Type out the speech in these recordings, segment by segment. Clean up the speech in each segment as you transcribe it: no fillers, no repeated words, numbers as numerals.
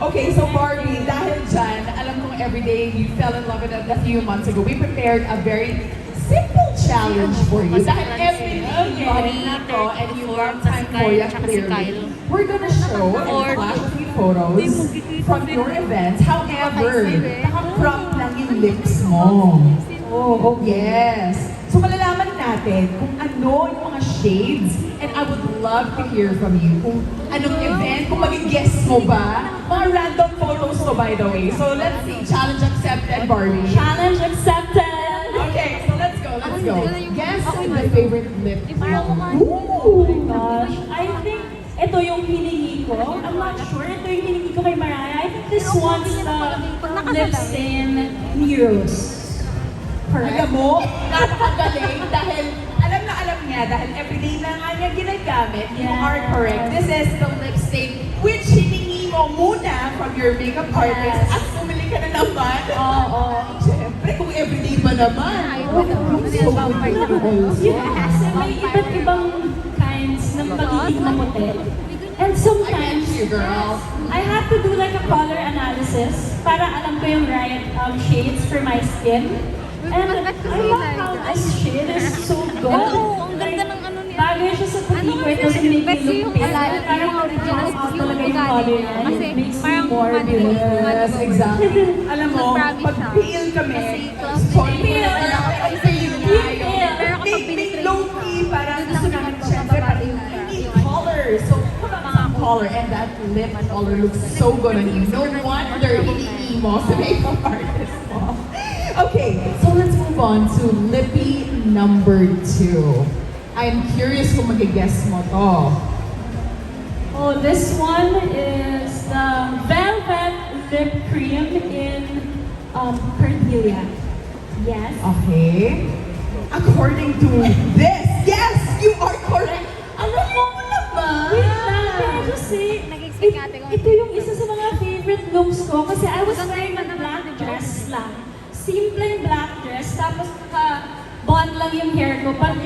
Okay, so Barbie, dahil dyan, alam kong everyday you fell in love with it a few months ago. We prepared a very simple challenge for you. Dahil everyday you love Nico and you love Time Korea clearly, we're gonna show and flash a few photos from your events. However, naka-crop lang yung lips mo. Oh, yes. So malalaman natin kung ano yung mga shades, and I would love to hear from you kung anong event, kung mag-guess mo ba. Mga random photos to, by the way. So let's see. Challenge accepted, Barbie. Challenge accepted! Okay, so let's go. Guess the favorite lip color. Oh my gosh. I think ito yung hiningi ko. I'm not sure. Ito yung hiningi ko kay Mariah. I think this one's the lip stain Neros. Alam mo, napakagaling dahil alam niya dahil everyday na nga niya ginagamit. You are correct. This is the lip stain which hiningi mo muna from your makeup artist at bumili ka na naman. Oo. Siyempre, kung everyday pa naman. Yes, may iba't ibang kinds ng pagiging maputi. And sometimes, girl. I have to do like a color analysis para alam ko yung right shades for my skin. And I love how this shade is so good. Ang ganda ng ano niya. Bagay siya sa puti ko, it doesn't make me look pale. Parang original out talaga yung color niya. It makes me more beautiful. Yes, exactly. Alam mo, pag pale kami, sorry po na alam ko, ay pale tayo. Pero kapag May low-key, parang gusto namin syempre, parang yung color. So, put on some color, and that lip color looks so good on you. No wonder, ini-emo sa makeup artist mo. Okay, so let's move on to lippy number 2. I'm curious kung mag-guess mo to. Oh, this one is the Velvet Lip Cream in Cordelia. Yes. Okay. According to this, yes, you are correct. Alam mo naman. Wait lang, can I just say, Nag-expect ate ko. ito yung isa sa mga favorite looks ko kasi I was wearing a black dress lang. Simpleng black dress, tapos bond lang yung hair ko. But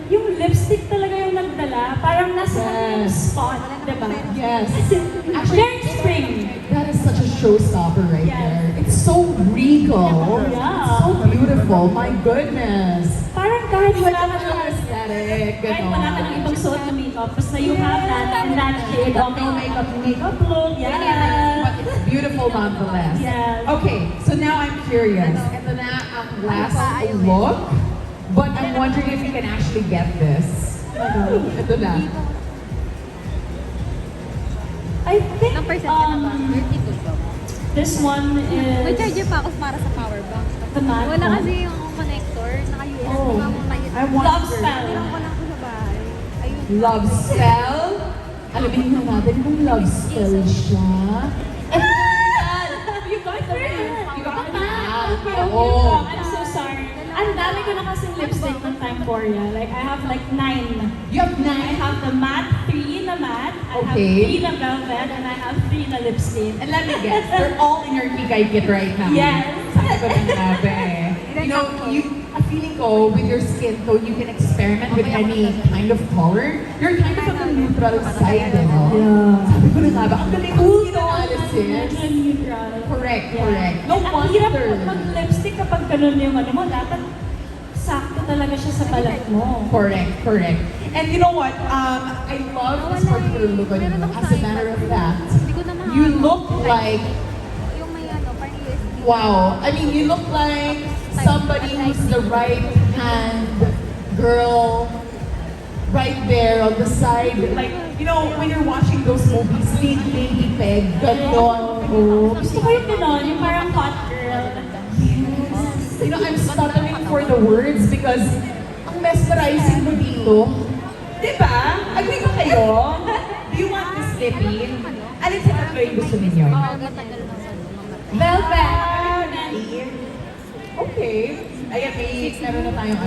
yung lipstick talaga yung nagdala, parang nasa yung spot, diba? Yes. Very spring. That is such a showstopper right Yes. there. It's so regal. Yeah. So beautiful. My goodness. Parang kahit wala ka So ng aesthetic. kahit wala ka ng ibang suot na makeup, basta you have that and that shade, okay, makeup look, yeah. But it's beautiful nonetheless. Yes. Okay, so now I'm curious. Ito na ang last look. But I'm wondering if you can actually get this. Ito na. I think Ilang percent ka na ba? 32 daw. this one May is charger pa ako para sa power bank. the matte Wala one. kasi yung connector, naka-USB Oh, pa akong I Love wonder. spell. Meron ko lang ko sa bahay. Ayun. Love spell. Alamin na natin kung love spell siya. You got the You got the matte. Okay, Oh. I'm so sorry. Ang dami ko na kasing lipstick ng Time Korea. Like, I have like 9. You have I 9. have the matte, 3 na matte, I have Okay. 3 na velvet, and I have 3 na lip stain. And let me guess, they're all in your Kikay kit right now. Yes. Sabi ko ng grabe. You know, a feeling ko with your skin tone, you can experiment with any kind of color. You're kind of on the neutral side, you know? Yeah. Sabi ko na nga ba, ang galing ko analysis. Medyo neutral. Correct, Yeah. correct. No And ang hirap wonder. mag-lipstick kapag ganun yung ano mo, dapat sakto talaga siya sa balat mo. Correct, correct. And you know what? I love this particular look on you. As a matter of fact, Hindi ko na mahanap. you look like, Yung may ano, parang USB. wow. I mean, you look like somebody who's the right hand girl right there on the side. Like, you know, when you're watching those movies, Lady Peg, ganon. Oh. Gusto ko yung gano'n, yung parang hot girl. You know, I'm stuttering for the words because ang mesmerizing mo dito. Diba? Agree ba kayo? Do you want this lippy? Alin sa tatlo yung gusto ninyo? Matagal na sa mamatay. Velvet! Okay. Ayan, meron na tayong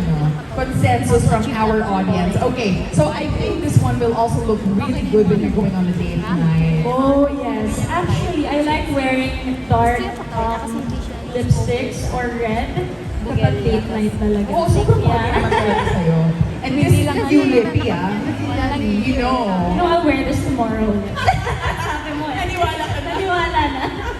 consensus from our audience. Okay, so I think this one will also look really good when you're going on a date tonight. Oh, yes. Actually, I like wearing dark lipsticks or red kapag date night talaga. Oh, super yeah. naman Yeah. talaga sa'yo. And this is you lippy, ah. You know. No, I'll wear this tomorrow. Sabi mo eh. Naniwala ka na. Naniwala yan.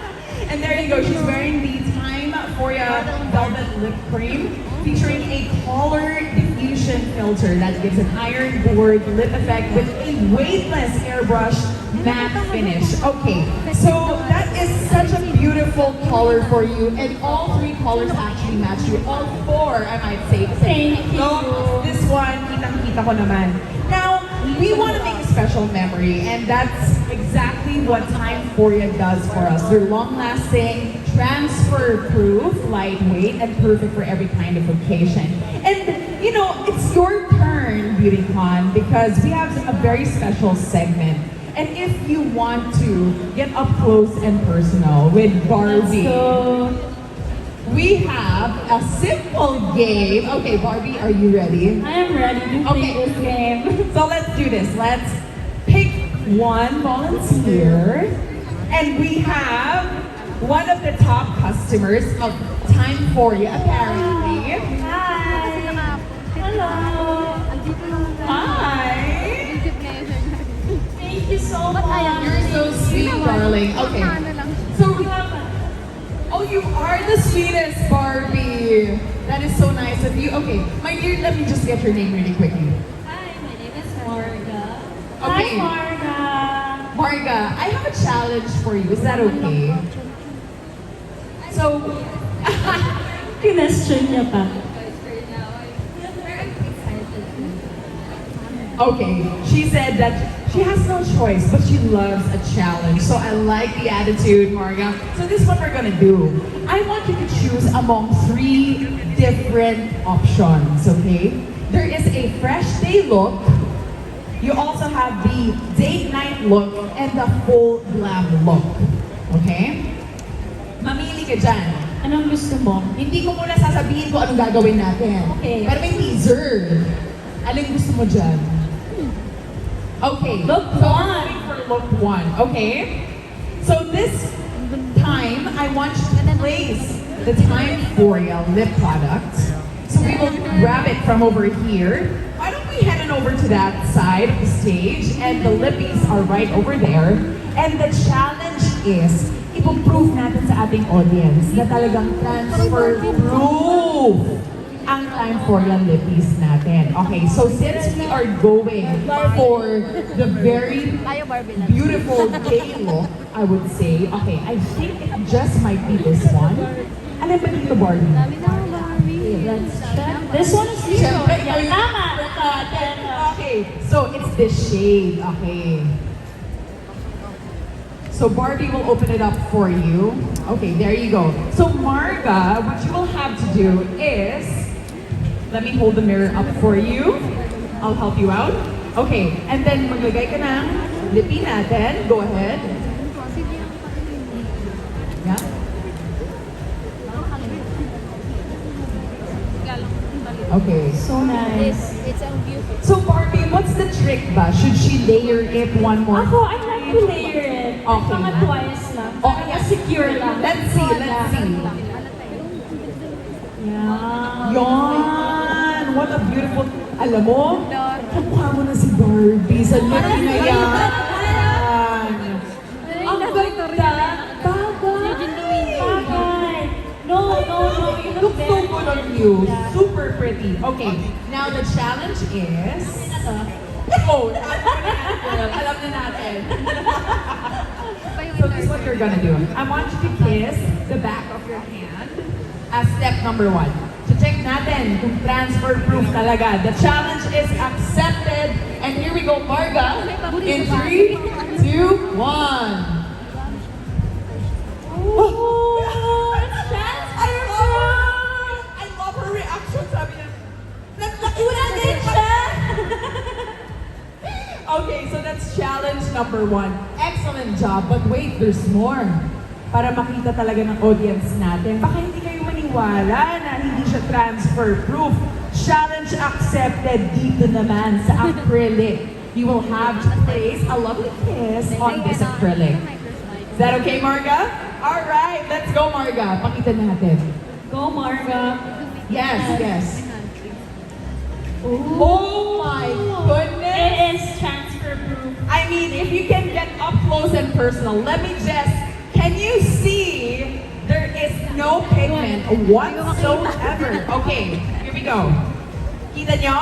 And there you go. She's wearing the Time Foria Velvet Lip Cream featuring a color diffusion filter that gives an iron-bored lip effect with a weightless airbrush matte finish. Okay, so that is such a beautiful color for you, and all three colors actually match you. All four, I might say. Thank you. No, this one, kitang-kita ko naman. Now, we want to make a special memory, and that's exactly what Time Foria does for us. They're long-lasting, transfer-proof, lightweight, and perfect for every kind of occasion. And, you know, it's your turn, BeautyCon, because we have a very special segment. And if you want to get up close and personal with Barbie, So, we have a simple game. Okay, Barbie, are you ready? I am ready to play Okay. this game. So let's do this. Let's pick one volunteer. And we have one of the top customers of Time Foria, apparently. Hi. Hello. Andito lang ako. Hi! Visit measure. Thank you so much. You're so sweet, darling. Okay. Ano lang. So, oh, you are the sweetest, Barbie. That is so nice of you. Okay, my dear, let me just get your name really quickly. Hi, my name is Marga. Okay. Hi, Marga. Marga, I have a challenge for you. Is that okay? So, Kinestyon niya pa. okay, she said that she has no choice, but she loves a challenge. So I like the attitude, Marga. So this is what we're gonna do. I want you to choose among three different options, okay? There is a fresh day look. You also have the date night look and the full glam look. Okay? Mamili ka dyan. Anong gusto mo? Hindi ko muna sasabihin kung anong gagawin natin. Okay. Pero may teaser. Alin gusto mo dyan? Okay. Look so one. we're going for look one. Okay? So this time, I want you to place the Time Foria lip product. So we will grab it from over here. Why don't we head on over to that side of the stage, and the lippies are right over there. And the challenge is, ipo-prove natin sa ating audience na talagang transfer-proof ang Time Foria lippies natin. Okay, so since we are going for the very Tayo Barbie lang. beautiful day look, I would say, okay, I think it just might be this one. Alin ba dito, Barbie? Dami na ako Barbie. Let's check. This one is zero. Siyempre, ikaw Yeah, yung- tama. Okay, so it's this shade, okay. So Barbie will open it up for you. Okay, there you go. So Marga, what you will have to do is, let me hold the mirror up for you. I'll help you out. Okay, and then maglagay ka ng lippy natin. Go ahead. Sige. Yeah. Okay. So nice. It's a beautiful. So Barbie, what's the trick ba? Should she layer it one more Ako, I like to layer it. Okay. Mga twice lang. Oh, Para yeah. secure lang. Let's see, let's see. Yeah. Yon! What a beautiful... Alam mo, Dor. kamukha mo na si Barbie sa look na yan. Ang ganda! Bagay! Bagay. No. You Look look so very good on you. Yeah. Super pretty. Okay, now the challenge is... Oh, alam na natin. So this is what you're gonna do. I want you to kiss the back of your hand as step number one. So check natin kung transfer-proof talaga. The challenge is accepted. And here we go, Marga. In 3, 2, 1. Oh, I love her reaction. Sabi niya, Una din siya. okay, so that's challenge number 1. Excellent job. But wait, there's more. Para makita talaga ng audience natin. Baka hindi kayo maniwala na hindi siya transfer-proof. Challenge accepted dito naman sa acrylic. You will have to place a lovely kiss on this acrylic. Is that okay, Marga? All right, let's go, Marga. Pakita natin. Go, Marga. Yes, yes. Oh my goodness! It is transfer proof. I mean, if you can get up close and personal, let me just, can you no pigment whatsoever. Okay, here we go. Kita nyo?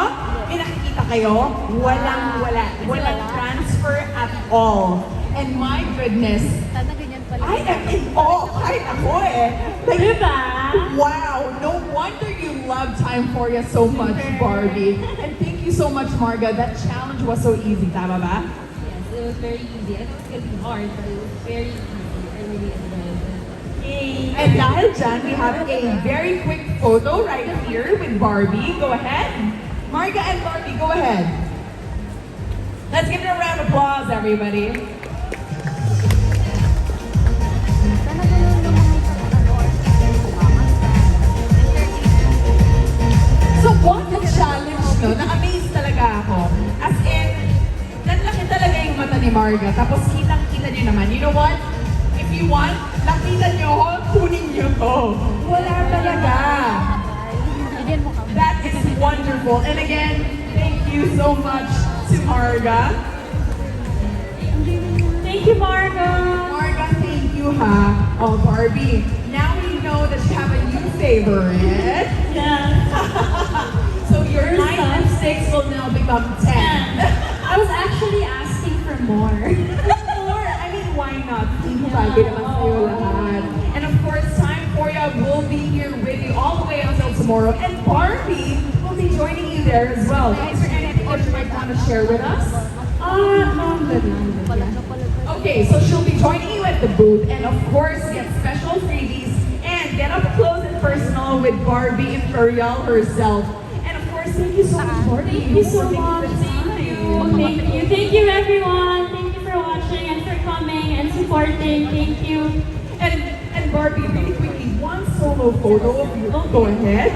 May nakikita kayo? Walang-wala. Walang transfer at all. And my goodness, Sana ganyan pala. I am in awe. Kahit ako eh. Like, Diba? wow, no wonder you love Time Foria so much, Barbie. And thank you so much, Marga. That challenge was so easy, tama ba? Yes, it was very easy. I thought it could be hard, but it was very easy. I really enjoyed it. And dahil dyan, we have a very quick photo right here with Barbie. Go ahead. Marga and Barbie, go ahead. Let's give it a round of applause, everybody. Sana ganun yung mga kumakanta. So what a challenge, no? Na-amaze talaga ako. As in, nanlaki talaga yung mata ni Marga. Tapos kitang-kita niyo naman. You know what? If you want, nakita niyo ako, kunin niyo to. Wala talaga. Bigyan mo kami. That is wonderful. And again, thank you so much to Marga. Thank you, Marga. Marga, thank you, ha? Oh, Barbie, now we know that you have a new favorite. Yeah. So your 9 and 6 will now become 10. I was actually asking for more. More? I mean, why not? Hindi bagay naman sa'yo lahat. And of course, Time Foria will be here with you all the way until tomorrow. And Barbie will be joining you there as well. Is there anything that you might want to share with us? No, I'm good. Okay, so she'll be joining you at the booth and of course get special freebies and get up close and personal with Barbie Imperial herself. And of course, thank you so much, Barbie. Thank you so for taking much. the time. Thank you. Thank you, everyone. Thank you for watching and for coming and supporting. Thank you. And Barbie, really quickly, one solo photo of you. Go ahead.